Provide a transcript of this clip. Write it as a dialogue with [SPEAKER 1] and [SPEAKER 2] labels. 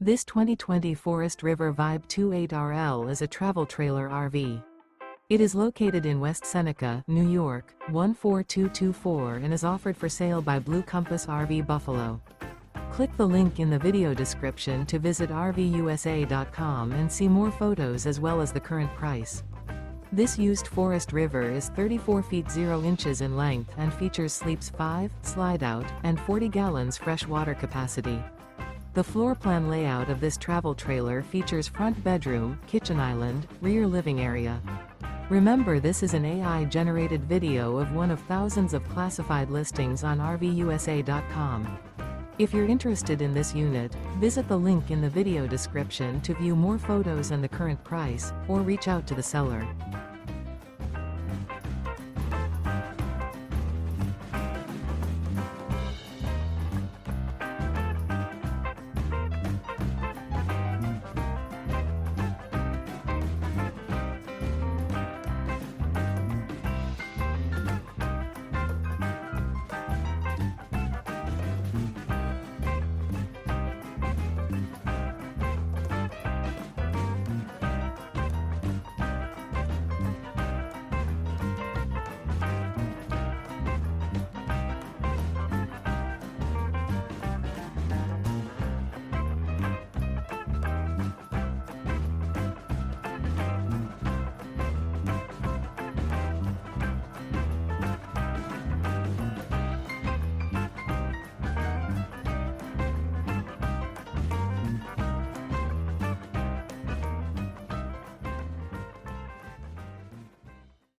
[SPEAKER 1] This 2020 Forest River Vibe 28RL is a travel trailer RV. It is located in West Seneca, New York, 14224 and is offered for sale by Blue Compass RV Buffalo. Click the link in the video description to visit RVUSA.com and see more photos as well as the current price. This used Forest River is 34 feet 0 inches in length and features sleeps 5, Slideout, and 40 gallons fresh water capacity. The floor plan layout of this travel trailer features front bedroom, kitchen island, rear living area. Remember, this is an AI-generated video of one of thousands of classified listings on RVUSA.com. If you're interested in this unit, visit the link in the video description to view more photos and the current price, or reach out to the seller.